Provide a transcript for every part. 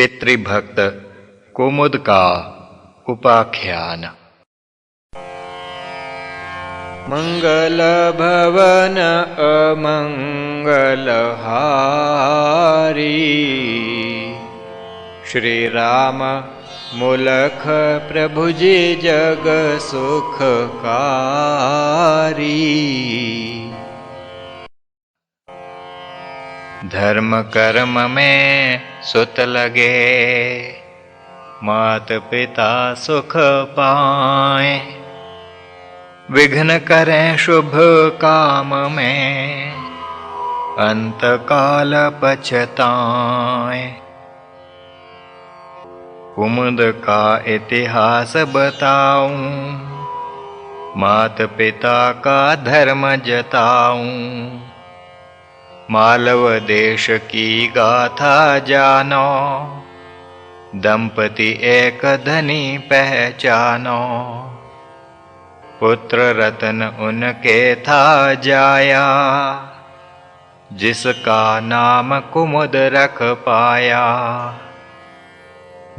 पितृभक्त कुमुद का उपाख्यान। मंगल भवन अमंगल हारी, श्री राम मुलख प्रभु जी जग सुखकारी। धर्म कर्म में सुत लगे, मात पिता सुख पाए। विघ्न करें शुभ काम में, अंत काल पछताए। कुमुद का इतिहास बताऊं, मात पिता का धर्म जताऊं। मालव देश की गाथा जानो, दंपति एक धनी पहचानो। पुत्र रत्न उनके था जाया, जिसका नाम कुमुद रख पाया।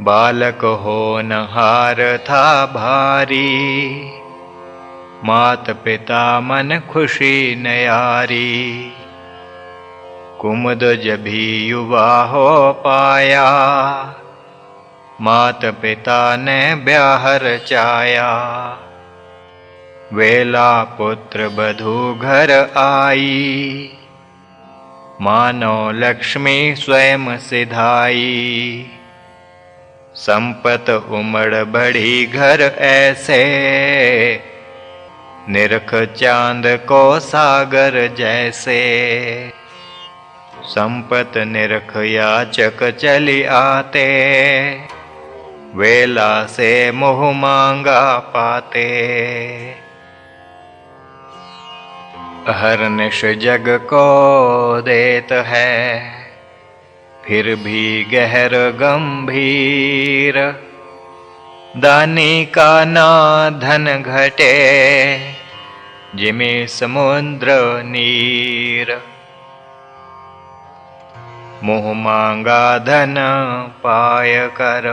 बालक होनहार था भारी, मात पिता मन खुशी नयारी। कुमुद जभी युवा हो पाया, मात पिता ने ब्याह रचाया। वेला पुत्र बधू घर आई, मानो लक्ष्मी स्वयं सिधाई। संपत उमड़ बढ़ी घर ऐसे, निरख चांद को सागर जैसे। संपत निरख याचक चली आते, वेला से मोह मांगा पाते। अहर्निश जग को देत है, फिर भी गहर गंभीर। दानी का ना धन घटे, जिमे समुद्र नीर। मोह मांगा धन पाय कर,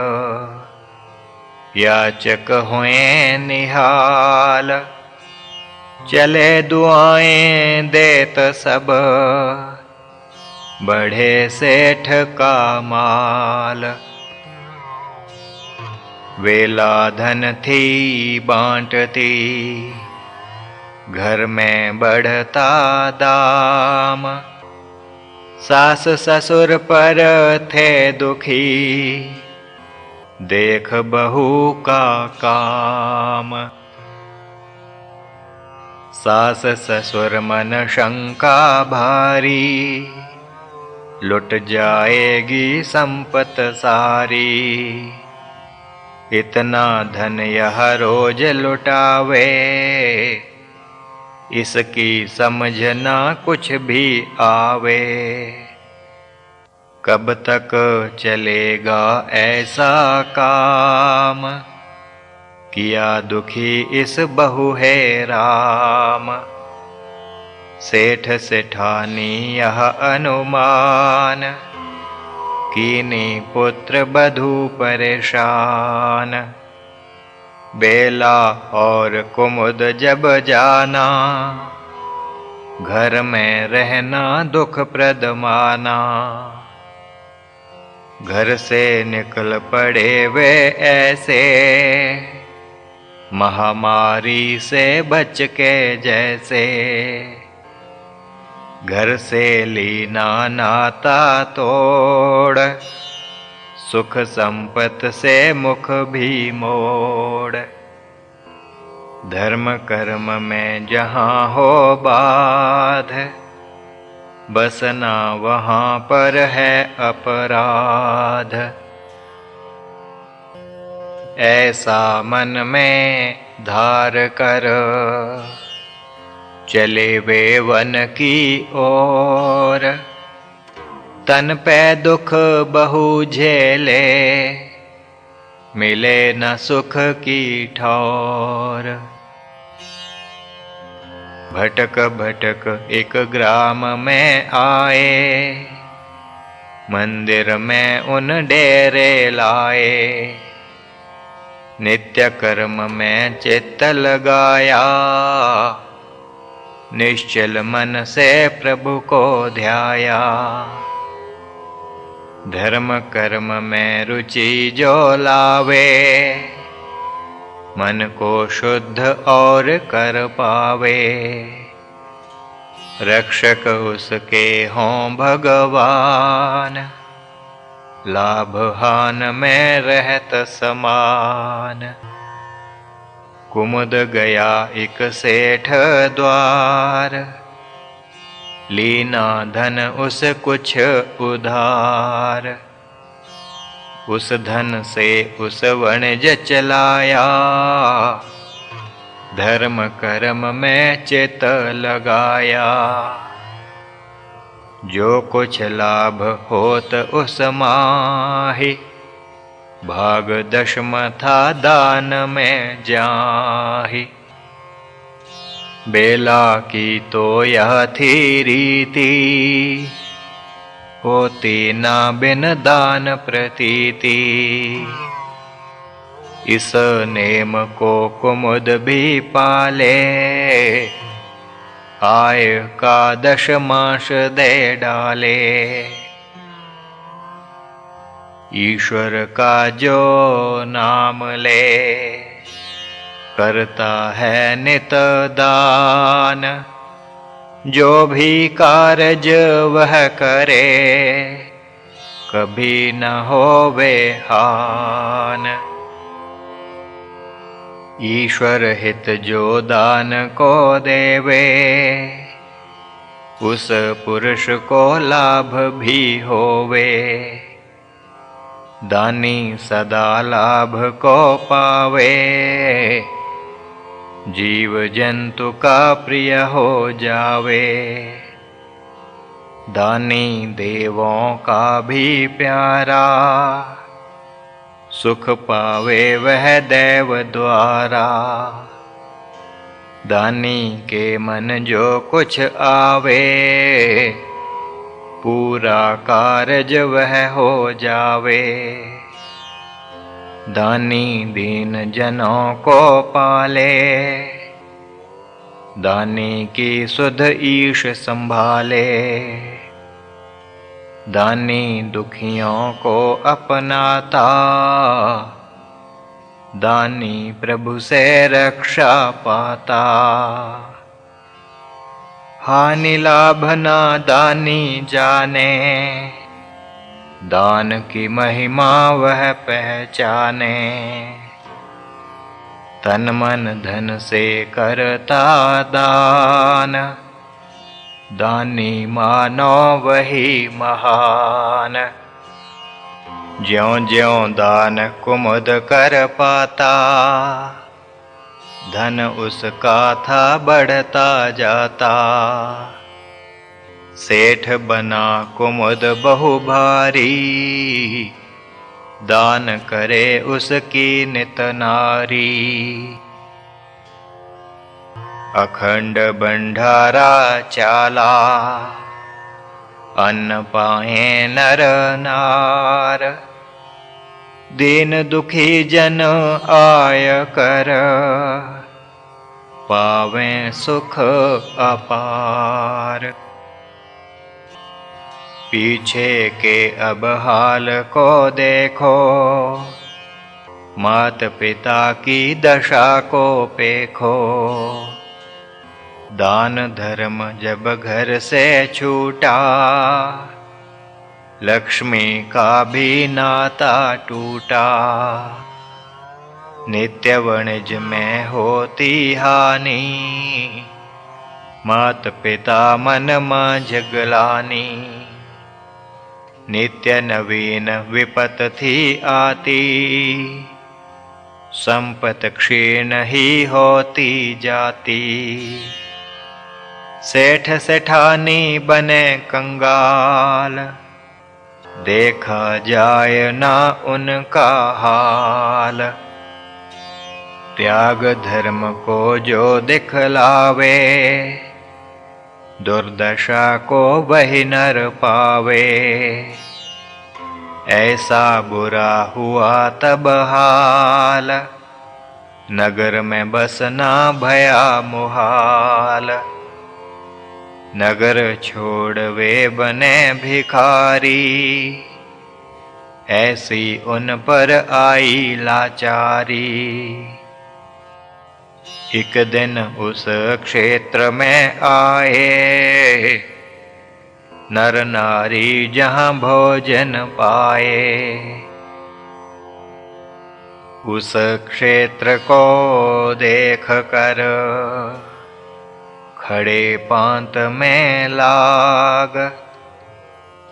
याचक हुए निहाल। चले दुआएं देत सब, बढ़े सेठ का माल। वेला धन थी बांटती, घर में बढ़ता दाम। सास ससुर पर थे दुखी, देख बहू का काम। सास ससुर मन शंका भारी, लुट जाएगी संपत सारी। इतना धन यह रोज लुटावे, इसकी समझ ना कुछ भी आवे। कब तक चलेगा ऐसा काम, किया दुखी इस बहू है राम। सेठ सेठानी यह अनुमान, कीनी पुत्र बधू परेशान। बेला और कुमुद जब जाना, घर में रहना दुख प्रद माना। घर से निकल पड़े वे ऐसे, महामारी से बच के जैसे। घर से लीना नाता तोड़, सुख संपत से मुख भी मोड़। धर्म कर्म में जहाँ हो बाध, बसना वहाँ पर है अपराध। ऐसा मन में धार कर, चले वे वन की ओर। तन पे दुख बहु झेले, मिले न सुख की ठौर। भटक भटक एक ग्राम में आए, मंदिर में उन डेरे लाए। नित्य कर्म में चित्त लगाया, निश्चल मन से प्रभु को ध्याया। धर्म कर्म में रुचि जो लावे, मन को शुद्ध और कर पावे। रक्षक उसके हों भगवान, लाभ हान में रहत समान। कुमुद गया एक सेठ द्वार, लीना धन उस कुछ उधार। उस धन से उस वणिज चलाया, धर्म कर्म में चित लगाया। जो कुछ लाभ होत उस माहि, भाग दशम था दान में जाहि। बेला की तो यह थी रीति, होती ना बिन दान प्रतीति। इस नेम को कुमुद भी पाले, आय का दशमांश दे डाले। ईश्वर का जो नाम ले, करता है नित दान। जो भी कारज वह करे, कभी न होवे हान। ईश्वर हित जो दान को देवे, उस पुरुष को लाभ भी होवे। दानी सदा लाभ को पावे, जीव जंतु का प्रिय हो जावे। दानी देवों का भी प्यारा, सुख पावे वह देव द्वारा। दानी के मन जो कुछ आवे, पूरा कारज वह हो जावे। दानी दीन जनों को पाले, दानी की सुध ईश संभाले। दानी दुखियों को अपनाता, दानी प्रभु से रक्षा पाता। हानि लाभ ना दानी जाने, दान की महिमा वह पहचाने। तन मन धन से करता दान, दानी मानो वही महान। ज्यों ज्यों दान कुमुद कर पाता, धन उसका था बढ़ता जाता। सेठ बना कुमुद बहु भारी, दान करे उसकी नित नारी। अखंड भंडारा चाला, अन्न पाए नर नार। दीन दुखी जन आय कर, पावे सुख अपार। पीछे के अब हाल को देखो, मात पिता की दशा को पेखो। दान धर्म जब घर से छूटा, लक्ष्मी का भी नाता टूटा। नित्य वणिज में होती हानि, मात पिता मन मांझ ग्लानि। नित्य नवीन विपत थी आती, संपत क्षीण ही होती जाती। सेठ सेठानी बने कंगाल, देखा जाए ना उनका हाल। त्याग धर्म को जो दिखलावे, दुर्दशा को वही नर पावे। ऐसा बुरा हुआ तब हाल, नगर में बसना भया मुहाल। नगर छोड़ वे बने भिखारी, ऐसी उन पर आई लाचारी। एक दिन उस क्षेत्र में आए, नर नारी जहाँ भोजन पाए। उस क्षेत्र को देख कर खड़े पांत में लाग,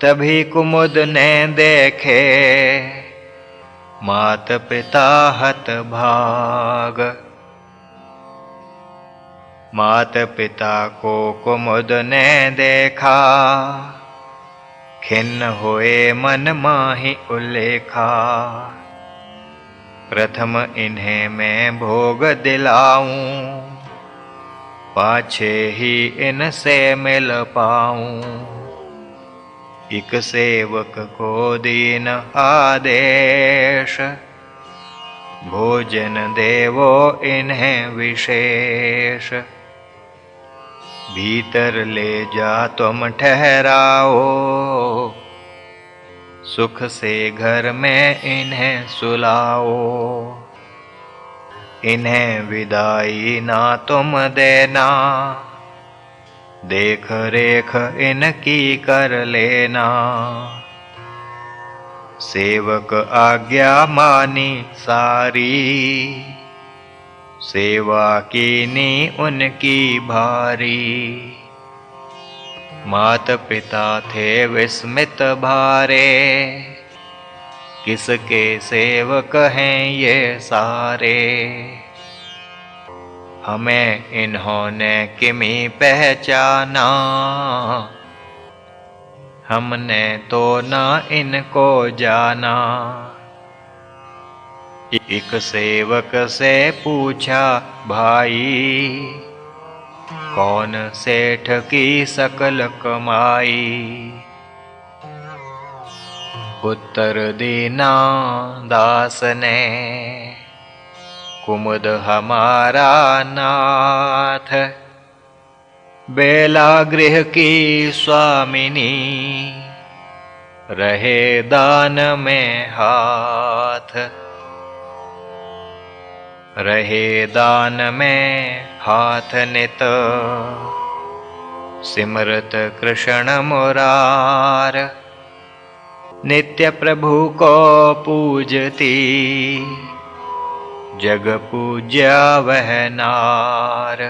तभी कुमुद ने देखे मात पिता हत भाग। मात पिता को कुमुद ने देखा, खिन्न हुए मन माहि उल्लेखा। प्रथम इन्हें मैं भोग दिलाऊं, पाछे ही इनसे मिल पाऊं। एक सेवक को दीन आदेश, भोजन देवो इन्हें विशेष। भीतर ले जा तुम ठहराओ, सुख से घर में इन्हें सुलाओ। इन्हें विदाई ना तुम देना, देख रेख इनकी कर लेना। सेवक आज्ञा मानी सारी, सेवा कीनी उनकी भारी। मात पिता थे विस्मित भारे, किसके सेवक हैं ये सारे। हमें इन्होंने किमी पहचाना, हमने तो ना इनको जाना। एक सेवक से पूछा भाई, कौन सेठ की सकल कमाई। उत्तर दीना दास ने, कुमुद हमारा नाथ। बेला गृह की स्वामिनी, रहे दान में हाथ। रहे दान में हाथ नित, सिमरत कृष्ण मुरार। नित्य प्रभु को पूजती, जग पूज्या वह नार।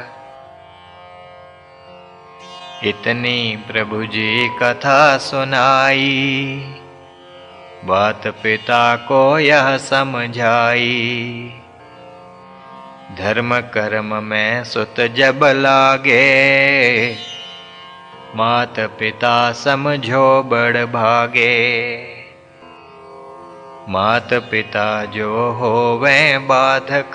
इतनी प्रभु जी कथा सुनाई, बात पिता को यह समझाई। धर्म कर्म में सुत जब लागे, मात पिता समझो बड़ भागे। मात पिता जो होवे बाधक,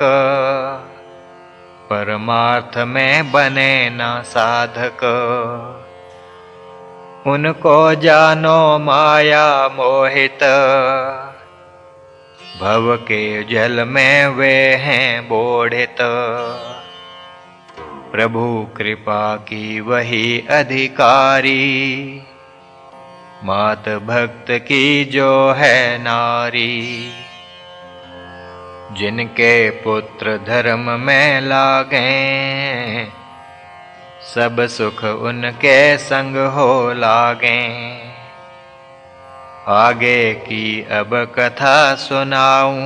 परमार्थ में बने न साधक। उनको जानो माया मोहित, भव के जल में वे हैं बोढ़ित। प्रभु कृपा की वही अधिकारी, मात भक्त की जो है नारी। जिनके पुत्र धर्म में लागे, सब सुख उनके संग हो लागे। आगे की अब कथा सुनाऊं,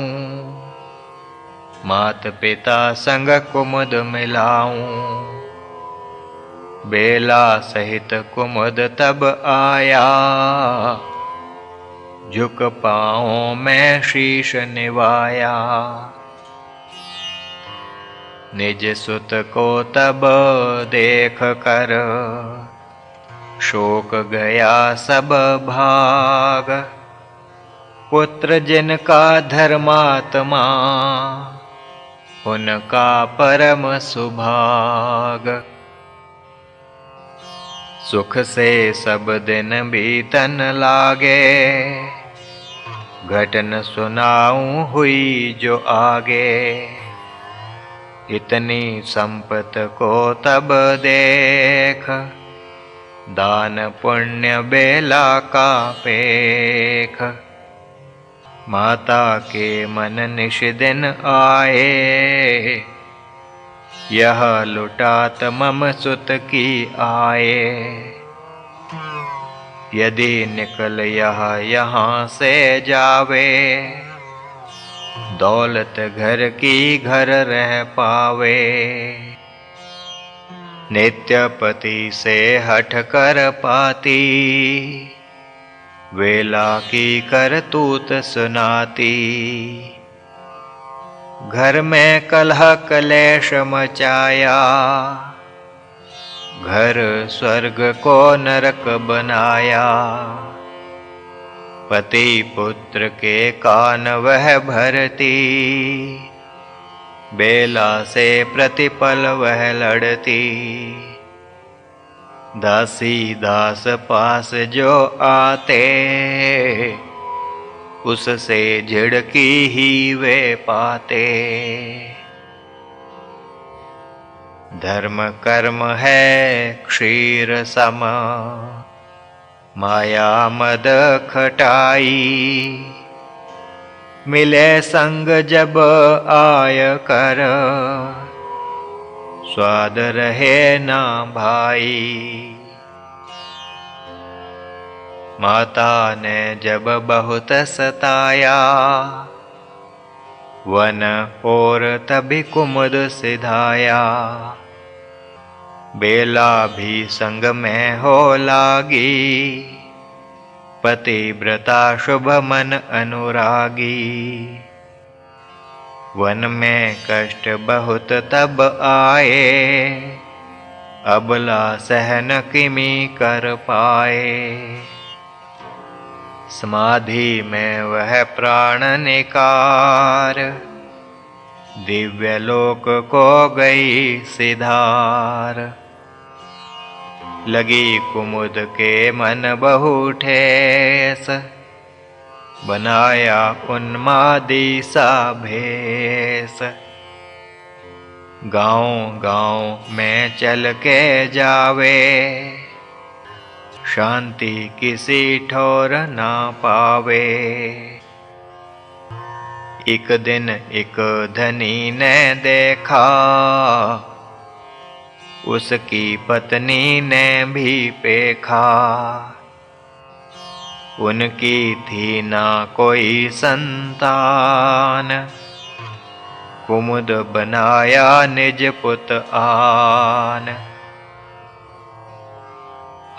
मात पिता संग कुमुद मिलाऊं। बेला सहित कुमुद तब आया, झुक पाँवों में शीश निवाया। निज सुत को तब देख कर, शोक गया सब भाग। पुत्र जिनका धर्मात्मा, उनका परम सुभाग। सुख से सब दिन बीतन लागे, घटन सुनाऊं हुई जो आगे, इतनी संपत को तब देख, दान पुण्य बेला का पेख। माता के मन निश दिन आए, यह लुटात मम सुत की आए। यदि निकल यह यहाँ से जावे, दौलत घर की घर रह पावे। नित्यपति से हठ कर पाती, वेला की करतूत सुनाती। घर में कलह कलेश मचाया, घर स्वर्ग को नरक बनाया। पति पुत्र के कान वह भरती, बेला से प्रतिपल वह लड़ती। दासी दास पास जो आते, उससे झिड़की ही वे पाते। धर्म कर्म है क्षीर सम, माया मद खटाई। मिले संग जब आय कर, स्वाद रहे ना भाई। माता ने जब बहुत सताया, वन और तभी कुमुद सिधाया। बेला भी संग में हो लागी, पतिव्रता शुभ मन अनुरागी। वन में कष्ट बहुत तब आए, अबला सहन किमी कर पाए। समाधि में वह प्राण निकार, दिव्य लोक को गई सिधार। लगी कुमुद के मन बहु ठेस, बनाया उन्मादी सा भेष। गाँव गाँव में चल के जावे, शांति किसी ठोर ना पावे। एक दिन एक धनी ने देखा, उसकी पत्नी ने भी पेखा। उनकी थी ना कोई संतान, कुमुद बनाया निज पुत आन।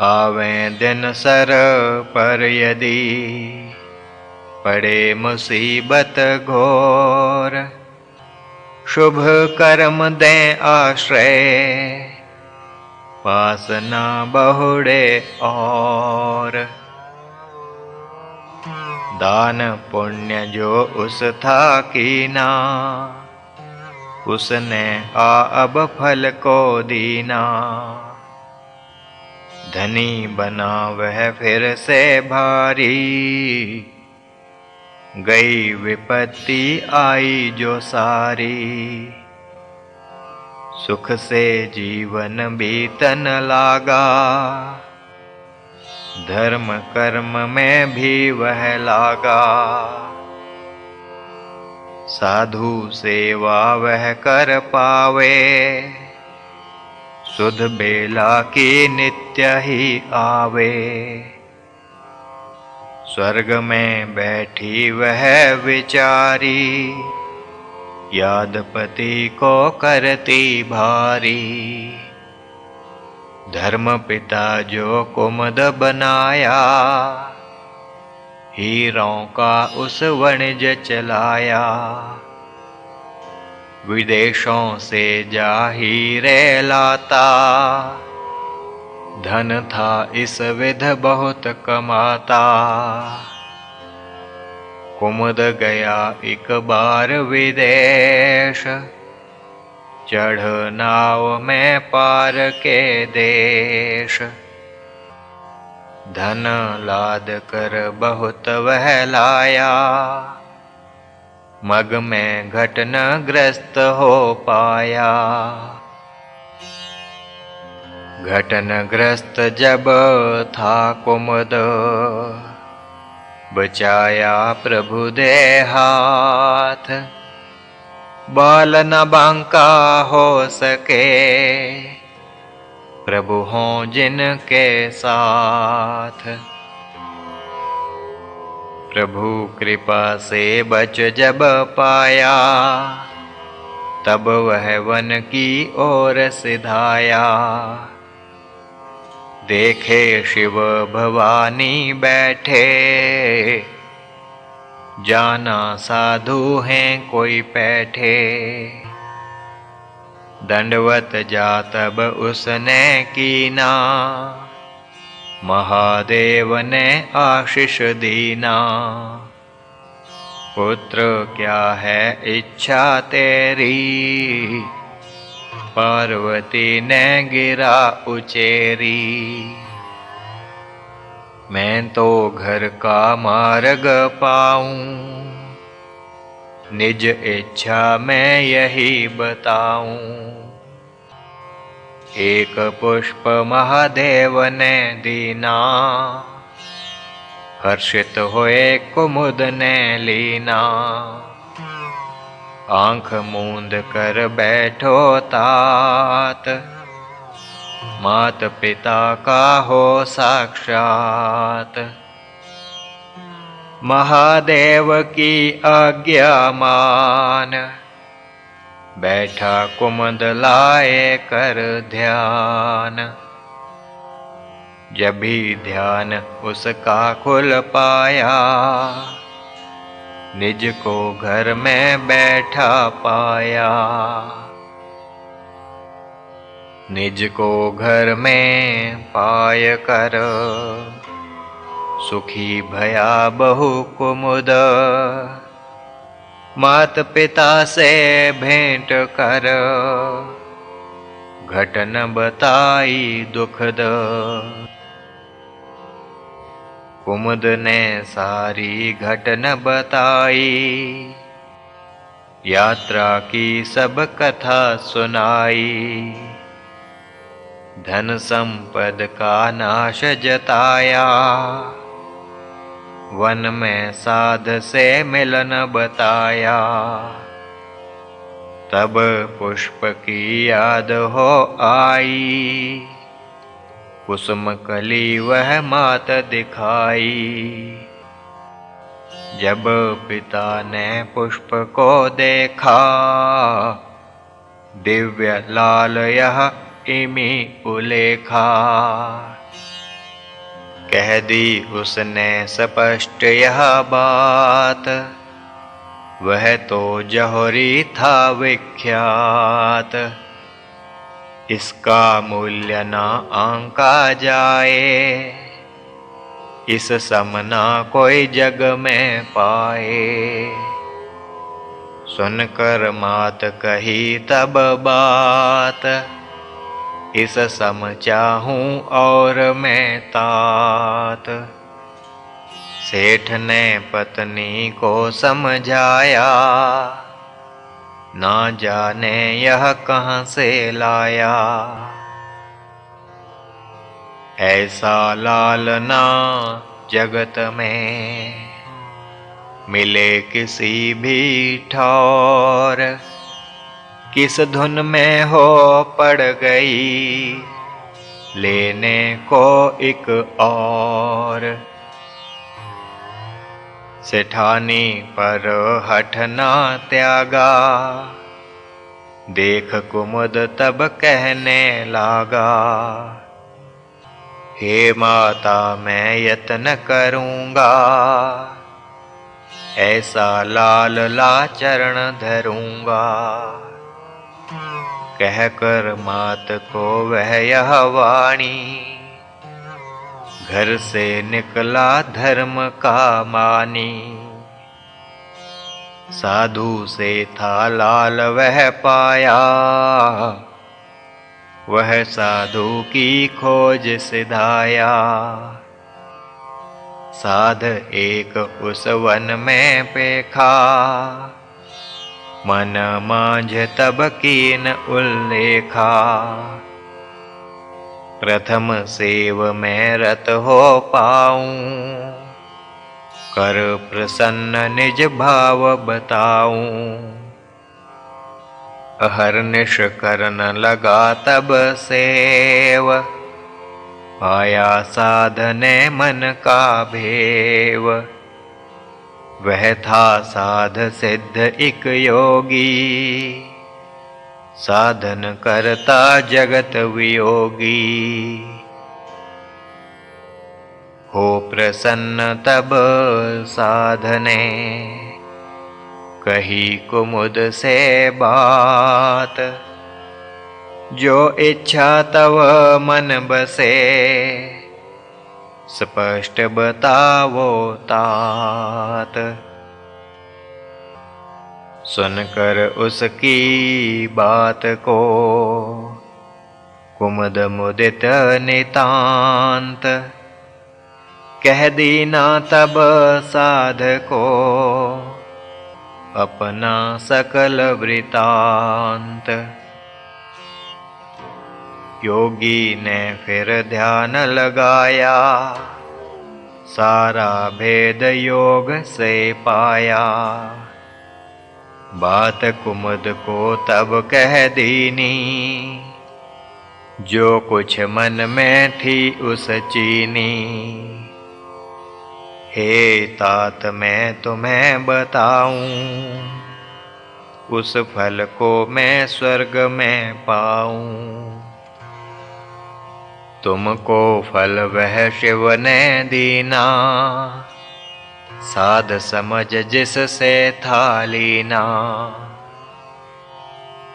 आवे दिन सर पर यदि, पड़े मुसीबत घोर। शुभ कर्म दें आश्रय, पास ना बहुड़े और। दान पुण्य जो उस था कीना, उसने अब फल को दीना। धनी बना वह फिर से भारी, गई विपत्ति आई जो सारी। सुख से जीवन बीतन लागा, धर्म कर्म में भी वह लागा। साधु सेवा वह कर पावे, सुध बेला की नित्य ही आवे। स्वर्ग में बैठी वह विचारी, यादपति को करती भारी। धर्म पिता जो कुमुद बनाया, हीरों का उस वणिज चलाया। विदेशों से जा हीरे लाता, धन था इस विध बहुत कमाता। कुमुद गया एक बार विदेश, चढ़ नाव में पार के देश। धन लाद कर बहुत वह लाया, मग में घट न ग्रस्त हो पाया। घटन ग्रस्त जब था कुमुद, बचाया प्रभु दे हाथ। बाल न बांका हो सके, प्रभु हों जिनके साथ। प्रभु कृपा से बच जब पाया, तब वह वन की ओर सिधाया। देखे शिव भवानी बैठे, जाना साधु हैं कोई पैठे। दंडवत जा तब उसने कीना, महादेव ने आशीष दीना। पुत्र क्या है इच्छा तेरी, पार्वती ने गिरा उचेरी। मैं तो घर का मार्ग पाऊं, निज इच्छा मैं यही बताऊं। एक पुष्प महादेव ने दीना, हर्षित होए कुमुद ने लीना। आंख मूंद कर बैठो तात, मात पिता का हो साक्षात। महादेव की आज्ञा मान, बैठा कुमुद लाए कर ध्यान। जब भी ध्यान उसका खुल पाया, निज को घर में बैठा पाया। निज को घर में पाय कर, सुखी भया बहु कुमुद। मात पिता से भेंट कर, घटन बताई दुखद। कुमुद ने सारी घटन बताई, यात्रा की सब कथा सुनाई। धन संपद का नाश जताया, वन में साध से मिलन बताया। तब पुष्प की याद हो आई, कुसुम कली वह मात दिखाई। जब पिता ने पुष्प को देखा, दिव्य लाल यह इमी उलेखा। कह दी उसने स्पष्ट यह बात, वह तो जौहरी था विख्यात। इसका मूल्य न आंका जाए, इस समना कोई जग में पाए। सुनकर मात कही तब बात, इस सम चाहूं और मैं तात। सेठ ने पत्नी को समझाया, ना जाने यह कहाँ से लाया। ऐसा लाल ना जगत में, मिले किसी भी ठौर। किस धुन में हो पड़ गई, लेने को एक और। सेठानी पर हठ ना त्यागा, देख कुमुद तब कहने लागा। हे माता मैं यत्न करूँगा, ऐसा लाल लाचरण धरूँगा। कहकर मात को वह यह वाणी, घर से निकला धर्म का मानी। साधु से था लाल वह पाया, वह साधु की खोज सिधाया। साध एक उस वन में पेखा, मन मांझ तब कीन उल्लेखा। प्रथम सेव में रत हो पाऊं, कर प्रसन्न निज भाव बताऊं। अहर्निश करन लगा तब सेव, पाया साधने मन का भेव। वह था साध सिद्ध एक योगी, साधन करता जगत वियोगी। हो प्रसन्न तब साधने, कही कुमुद से बात। जो इच्छा तव मन बसे, स्पष्ट बतावो तात। सुनकर उसकी बात को, कुमुद मुदित नितांत। कह दीना तब साध को, अपना सकल वृतांत। योगी ने फिर ध्यान लगाया, सारा भेद योग से पाया। बात कुमुद को तब कह दीनी, जो कुछ मन में थी उस चीनी। हे तात मैं तुम्हें बताऊं, उस फल को मैं स्वर्ग में पाऊं। तुमको फल वह शिव ने दीना, साध समझ जिससे था लीना।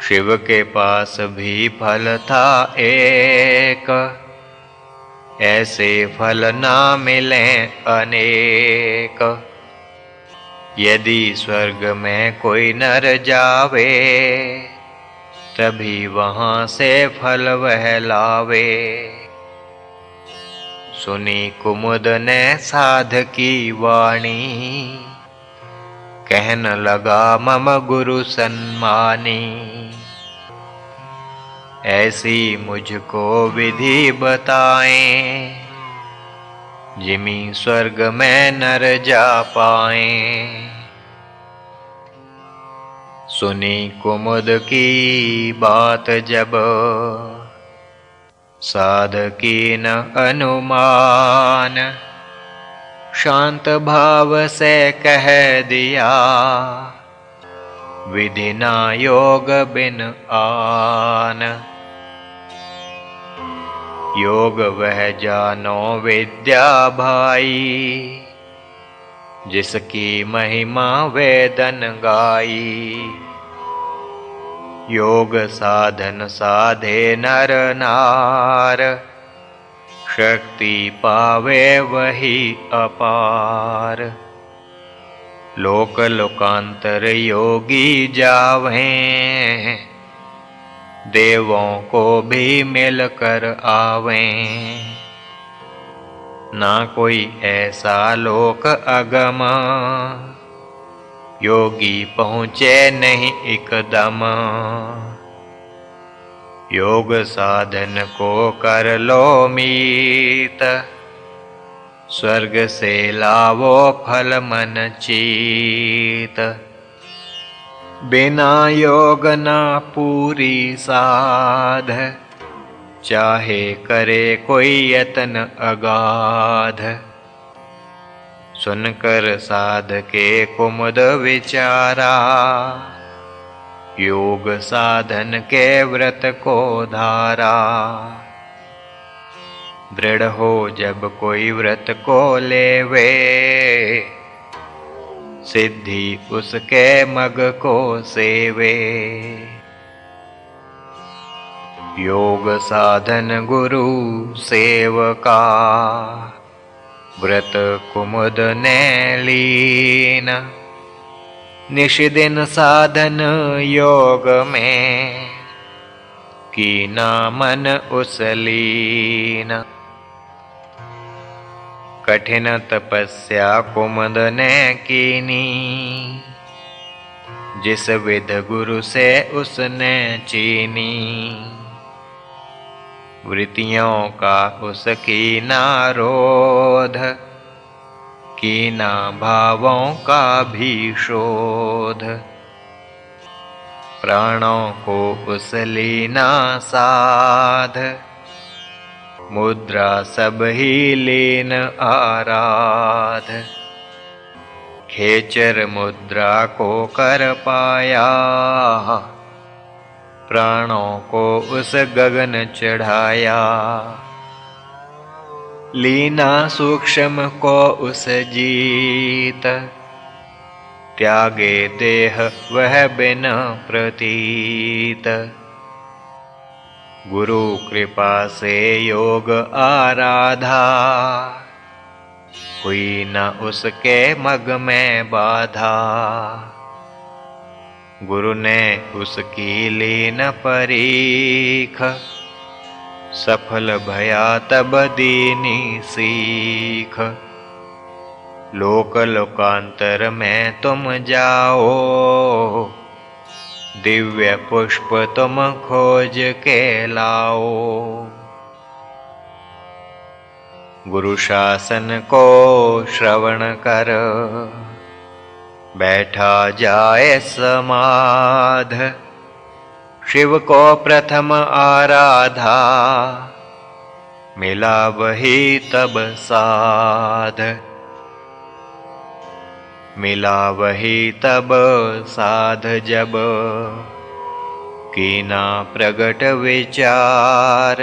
शिव के पास भी फल था एक, ऐसे फल ना मिले अनेक। यदि स्वर्ग में कोई नर जावे, तभी वहाँ से फल वह लावे। सुनी कुमुद ने साध की वाणी, कहन लगा मम गुरु सन्मानी। ऐसी मुझको विधि बताएं, जिमी स्वर्ग में नर जा पाएं। सुनी कुमुद की बात जब, साध की न अनुमान। शांत भाव से कह दिया, विधि ना योग बिन आन। योग वह जानो विद्या भाई, जिसकी महिमा वेदन गाई। योग साधन साधे नर नार, शक्ति पावे वही अपार। लोक लोकांतर योगी जावें, देवों को भी मिलकर आवें। ना कोई ऐसा लोक अगम, योगी पहुँचे नहीं एकदम। योग साधन को कर लो मीत, स्वर्ग से लावो फल मन चीत। बिना योग ना पूरी साध, चाहे करे कोई यतन अगाध। सुनकर साध के कुमुद विचारा, योग साधन के व्रत को धारा। दृढ़ हो जब कोई व्रत को लेवे, सिद्धि उसके मग को सेवे। योग साधन गुरु सेवका, व्रत कुमुद ने लीन। निशिदिन साधन योग में, कीना मन उस लीन। कठिन तपस्या कुमुद ने कीनी, जिस विध गुरु से उसने चीनी। वृत्तियों का उसकी नारोध, कीना भावों का भी शोध। प्राणों को उस लीना साध, मुद्रा सब ही लीन आराध। खेचर मुद्रा को कर पाया, प्राणों को उस गगन चढ़ाया। लीना सूक्ष्म को उस जीत, त्यागे देह वह बिन प्रतीत। गुरु कृपा से योग आराधा, हुई न उसके मग में बाधा। गुरु ने उसकी लीन परीख, सफल भया तब दीनी सीख। लोक लोकांतर में तुम जाओ, दिव्य पुष्प तुम खोज के लाओ। गुरु शासन को श्रवण कर, बैठा जाए समाध। शिव को प्रथम आराधा, मिला वही तब साध। मिला वही तब साध जब, कीना प्रगट विचार।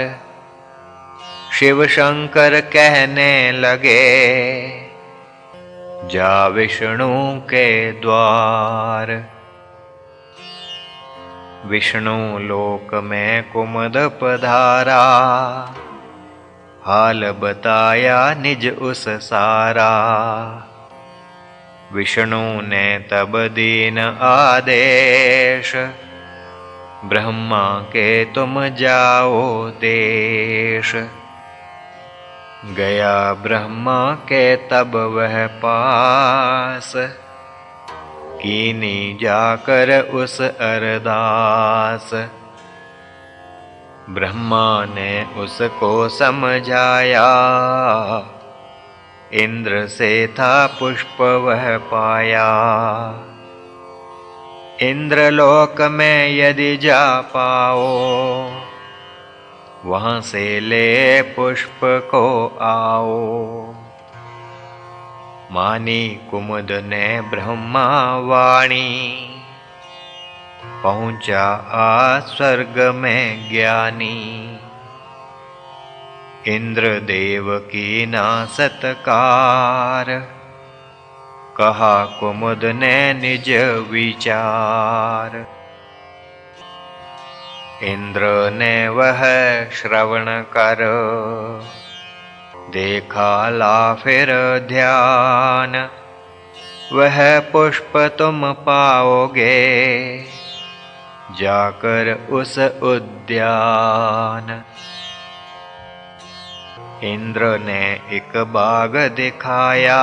शिव शंकर कहने लगे, जा विष्णु के द्वार। विष्णु लोक में कुमुद पधारा, हाल बताया निज उस सारा। विष्णु ने तब दीन आदेश, ब्रह्मा के तुम जाओ देश। गया ब्रह्मा के तब वह पास, कीनी जाकर उस अरदास। ब्रह्मा ने उसको समझाया, इंद्र से था पुष्प वह पाया। इंद्रलोक में यदि जा पाओ, वहाँ से ले पुष्प को आओ। मानी कुमुद ने ब्रह्मा वाणी, पहुँचा आ स्वर्ग में ज्ञानी। इंद्रदेव की ना सत्कार, कहा कुमुद ने निज विचार। इंद्र ने वह श्रवण कर, देखा ला फिर ध्यान। वह पुष्प तुम पाओगे, जाकर उस उद्यान। इंद्र ने एक बाग दिखाया,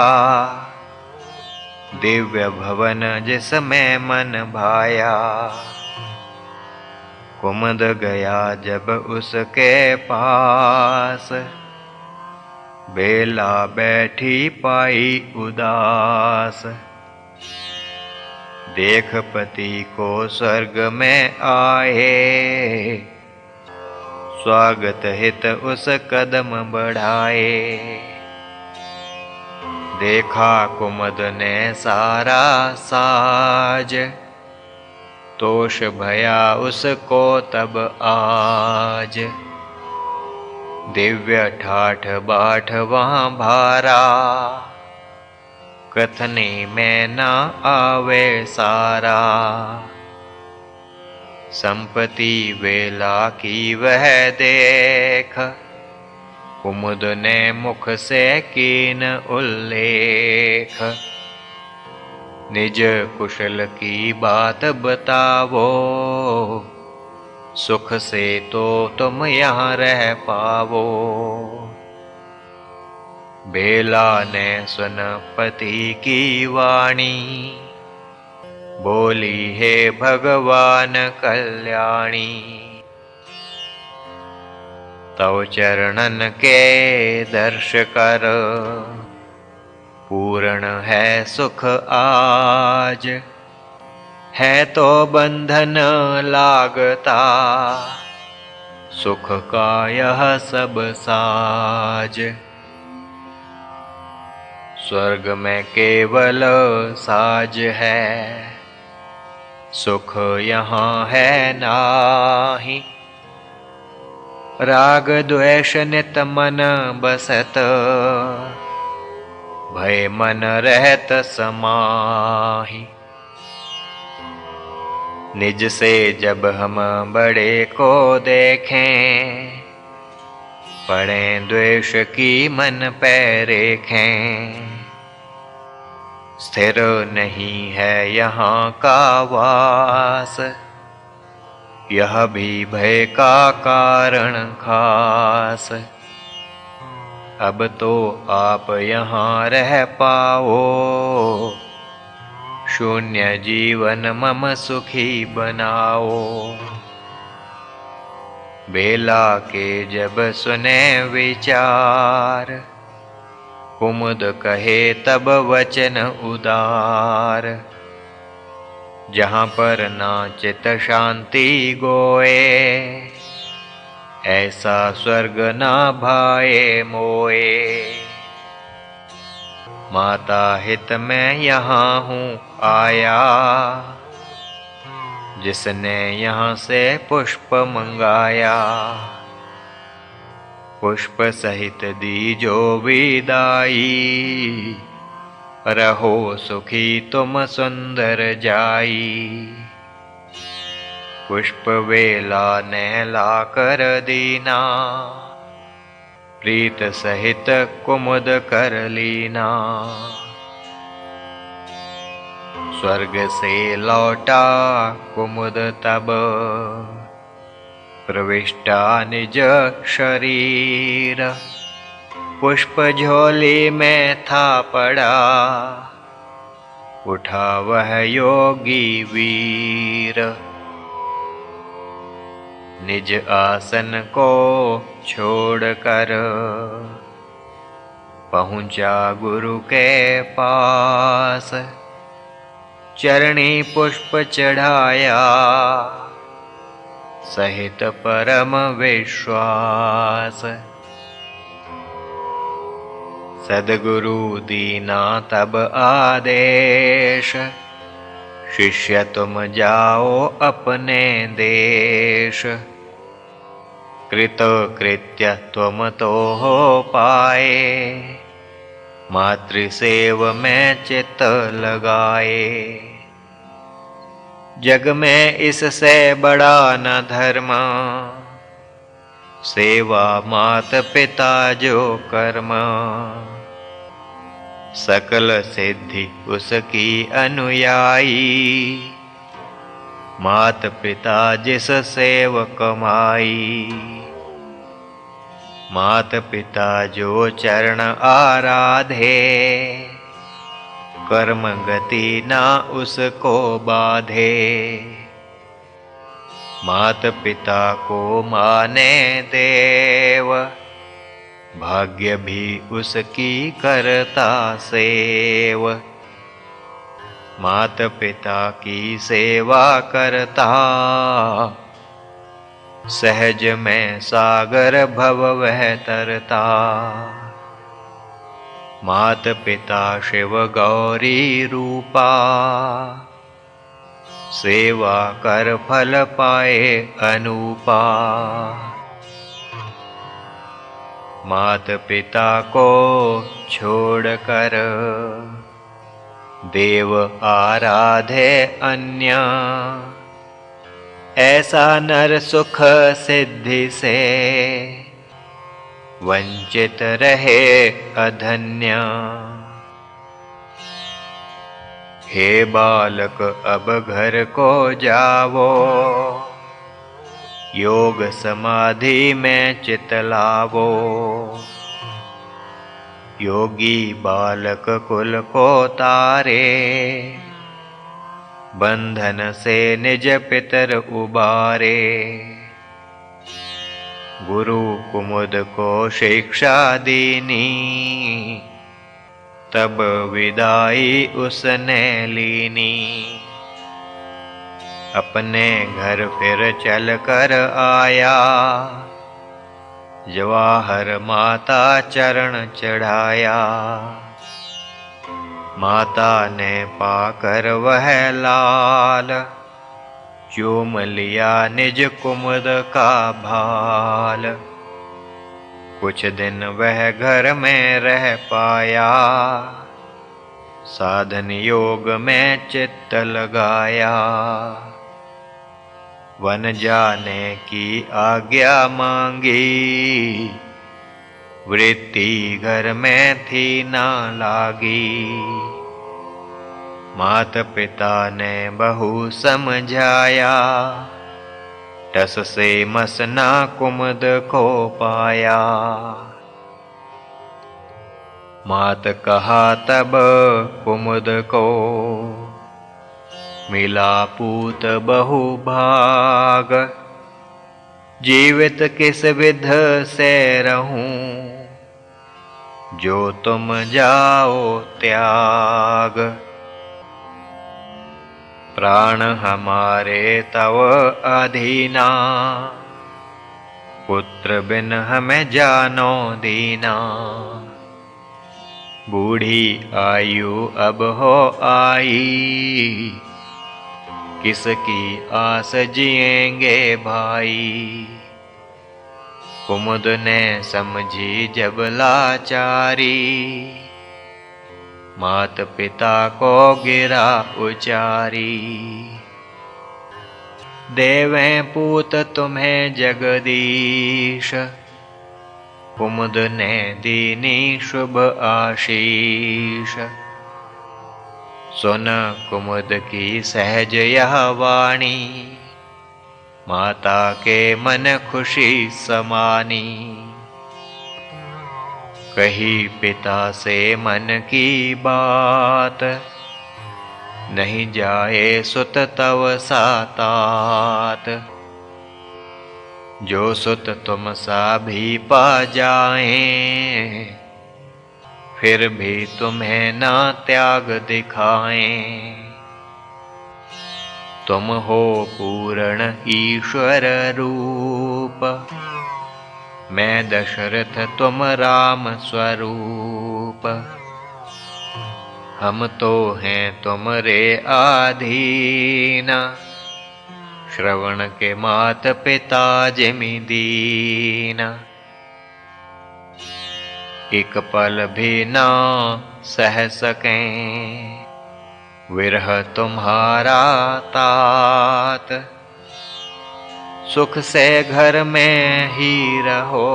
दिव्य भवन जिसमें मन भाया। कुमुद गया जब उसके पास, बेला बैठी पाई उदास। देख पति को स्वर्ग में आए, स्वागत हित उस कदम बढ़ाए। देखा कुमुद ने सारा साज, तोष भया उसको तब आज। दिव्य ठाठ बाट वहाँ भारा, कथनी में न आवे सारा। संपत्ति वेला की वह देख, कुमुद ने मुख से कीन उल्लेख। निज कुशल की बात बतावो, सुख से तो तुम यहाँ रह पावो। बेला ने सुन पति की वाणी, बोली हे भगवान कल्याणी। तव चरणन के दर्श कर, पूर्ण है सुख आज। है तो बंधन लागता, सुख का यह सब साज। स्वर्ग में केवल साज है, सुख यहाँ है नाही। राग द्वेष नित मन बसत, भय मन रहत समाहि। निज से जब हम बड़े को देखें, पड़े द्वेष की मन पे रेखें। स्थिर नहीं है यहाँ का वास, यह भी भय का कारण खास। अब तो आप यहाँ रह पाओ, शून्य जीवन मम सुखी बनाओ। बेला के जब सुने विचार, कुमुद कहे तब वचन उदार। जहाँ पर ना चित शांति गोए, ऐसा स्वर्ग ना भाए मोए। माता हित में यहाँ हूँ आया, जिसने यहाँ से पुष्प मंगाया। पुष्प सहित दीजो विदाई, रहो सुखी तुम सुंदर जाई। पुष्प वेला ने लाकर दीना, प्रीत सहित कुमुद कर लीना। स्वर्ग से लौटा कुमुद तब, प्रविष्टा निज शरीर। पुष्प झोली में था पड़ा, उठा वह योगी वीर। निज आसन को छोड़कर, पहुँचा गुरु के पास। चरणी पुष्प चढ़ाया, सहित परम विश्वास। सद्गुरु दीना तब आदेश, शिष्य तुम जाओ अपने देश। कृत कृत्य तुम तो हो पाए, मातृसेव में चित्त लगाए। जग में इससे बड़ा न धर्म, सेवा मात पिता जो कर्म। सकल सिद्धि उसकी अनुयायी, मात पिता जिस सेव कमाई। मात पिता जो चरण आराधे, कर्म गति ना उसको बाधे। मात पिता को माने देव, भाग्य भी उसकी करता सेव। मात पिता की सेवा करता, सहज में सागर भव वह तरता। मात पिता शिव गौरी रूपा, सेवा कर फल पाए अनूपा। मात पिता को छोड़कर, देव आराधे अन्य। ऐसा नर सुख सिद्धि से, वंचित रहे अधन्य। हे बालक अब घर को जावो, योग समाधि में चित लावो। योगी बालक कुल को तारे, बंधन से निज पितर उबारे। गुरु कुमुद को शिक्षा दीनी, तब विदाई उसने लीनी। अपने घर फिर चल कर आया, जवाहर माता चरण चढ़ाया। माता ने पाकर वह लाल, चूम लिया निज कुमुद का भाल। कुछ दिन वह घर में रह पाया, साधन योग में चित्त लगाया। वन जाने की आज्ञा मांगी, वृत्ति घर में थी ना लागी। मात पिता ने बहु समझाया, टस से मसना कुमुद को पाया। मात कहा तब कुमुद को, मिला पूत बहु भाग। जीवित किस विध से रहूं, जो तुम जाओ त्याग। प्राण हमारे तव अधीना, पुत्र बिन हमें जानो दीना। बूढ़ी आयु अब हो आई, किसकी आस जिएंगे भाई। कुमुद ने समझी जब लाचारी, मात पिता को गिरा उचारी। देवें पूत तुम्हें जगदीश, कुमुद ने दीनी शुभ आशीष। सुन कुमुद की सहज यह वाणी, माता के मन खुशी समानी। कही पिता से मन की बात, नहीं जाए सुत तव सातात। जो सुत तुम सा भी पा जाएं, फिर भी तुम्हें ना त्याग दिखाएं। तुम हो पूर्ण ईश्वर रूप, मैं दशरथ तुम राम स्वरूप। हम तो हैं तुमरे आधीन, श्रवण के मात पिता जिमि दीन। एक पल भी ना सह सकें, विरह तुम्हारा तात। सुख से घर में ही रहो,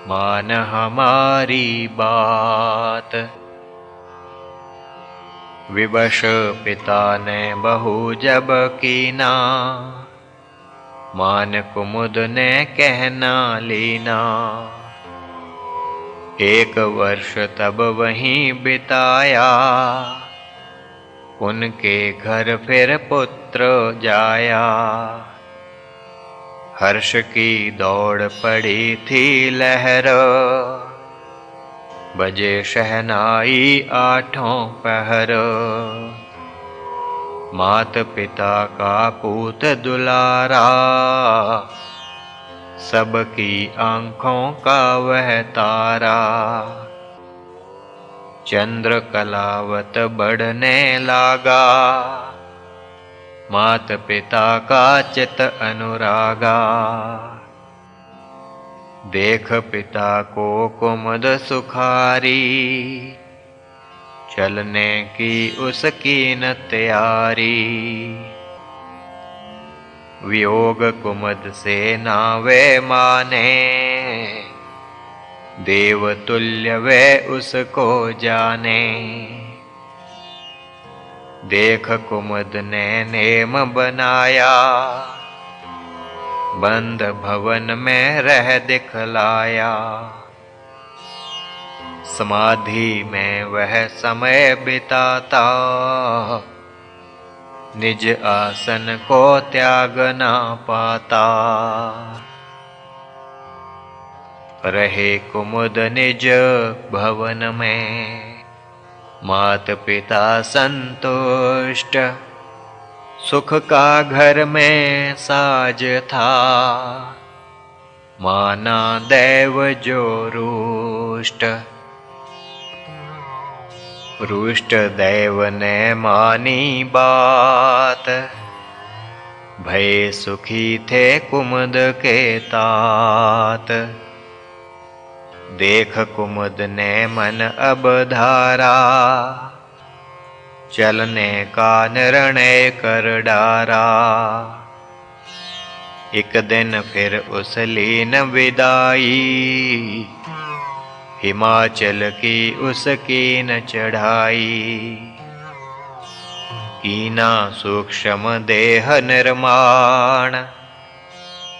मान हमारी बात। विवश पिता ने बहु जब कीना, मान कुमुद ने कहना लीना। 1 वर्ष तब वहीं बिताया, उनके घर फिर पुत्र जाया। हर्ष की दौड़ पड़ी थी लहर, बजे शहनाई 8 पहर। मात पिता का पूत दुलारा, सबकी आँखों का वह तारा। चंद्र कलावत बढ़ने लागा, मात पिता का चित अनुरागा। देख पिता को कुमुद सुखारी, चलने की उसकी न तैयारी। वियोग कुमुद से नावे माने, देव तुल्य वे उसको जाने। देख कुमुद ने नेम बनाया, बंद भवन में रह दिखलाया। समाधि में वह समय बिताता, निज आसन को त्याग ना पाता। रहे कुमुद निज भवन में, मात पिता संतुष्ट, सुख का घर में साज था। माना दैव जो रुष्ट, रुष्ट दैव ने मानी बात। भय सुखी थे कुमुद के तात, देख कुमुद ने मन अब धारा। चलने का निर्णय कर डारा, एक दिन फिर उस लीन विदाई। हिमाचल की उसकी न चढ़ाई, कीना सूक्ष्म देह निर्माण।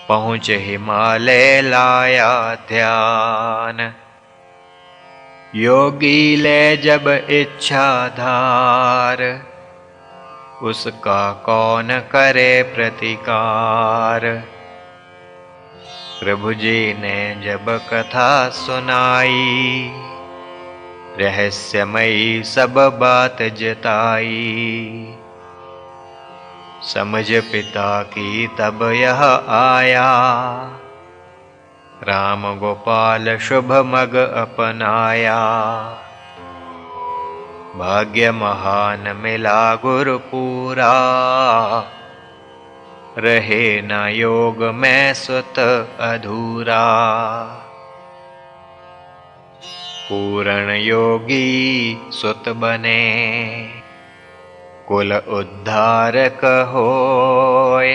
पहुँच हिमालय लाया ध्यान, योगी ले जब इच्छा धार। उसका कौन करे प्रतिकार। प्रभु जी ने जब कथा सुनाई, रहस्यमयी सब बात जताई। समझ पिता की तब यह आया, राम गोपाल शुभ मग अपनाया। भाग्य महान मिला गुरु पूरा, रहे न योग में सुत अधूरा। पूर्ण योगी सुत बने, कुल उद्धारक होय।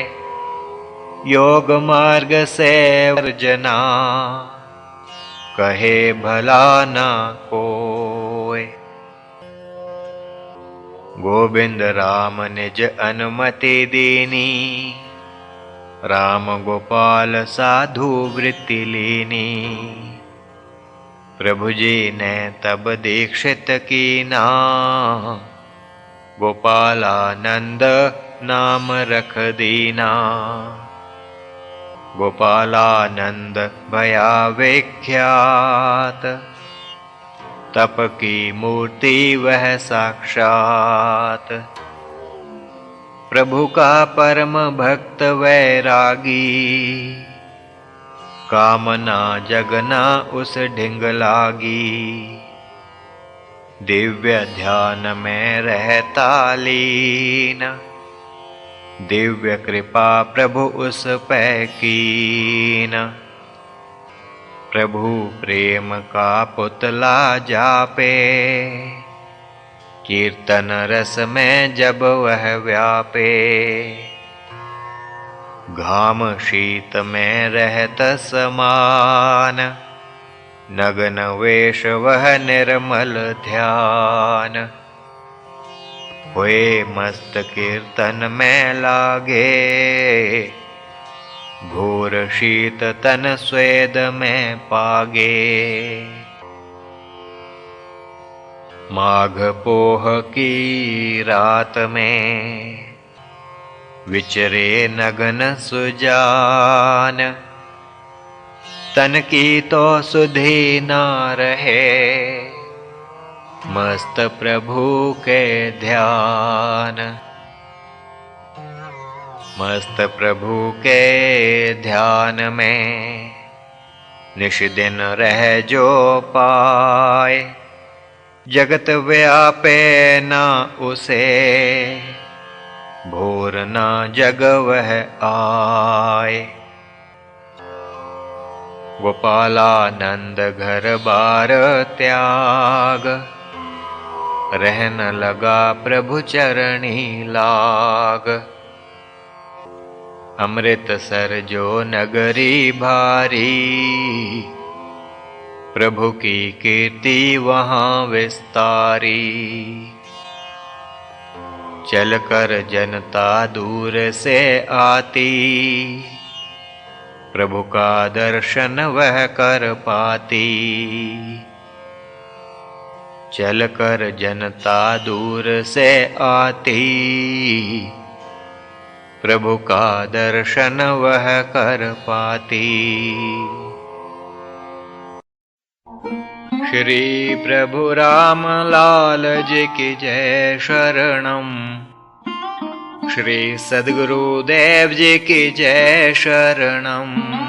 योग मार्ग से वर्जना, कहे भला न कोय। गोविंद राम निज अनुमति दीनी, राम गोपाल साधु वृत्ति लीनी। प्रभु जी ने तब दीक्षित कीना, गोपालानंद नाम रख दीना। गोपालानंद भया विख्यात, तप की मूर्ति वह साक्षात। प्रभु का परम भक्त वैरागी, कामना जगना उस ढिंग लागी। दिव्य ध्यान में रहता लीन, दिव्य कृपा प्रभु उस पै कीन। प्रभु प्रेम का पुतला जापे, कीर्तन रस में जब वह व्यापे। घाम शीत में रहत समान, नग्न वेश वह निर्मल ध्यान। हुए मस्त कीर्तन में लागे, घोर शीत तन स्वेद में पागे। माघ पोह की रात में, विचरे नगन सुजान। तन की तो सुधि ना रहे, मस्त प्रभु के ध्यान। मस्त प्रभु के ध्यान में, निश दिन रह जो पाए। जगत व्यापे न उसे, भोर न जग वह आए। गोपालानंद घर बार त्याग, रहन लगा प्रभु चरणी लाग। अमृतसर जो नगरी भारी, प्रभु की कीर्ति वहाँ विस्तारी। चलकर जनता दूर से आती, प्रभु का दर्शन वह कर पाती। चल कर जनता दूर से आती, प्रभु का दर्शन वह कर पाती। श्री प्रभु राम लाल जी की जय शरणम, श्री सद्गुरुदेव जी की जय शरणम।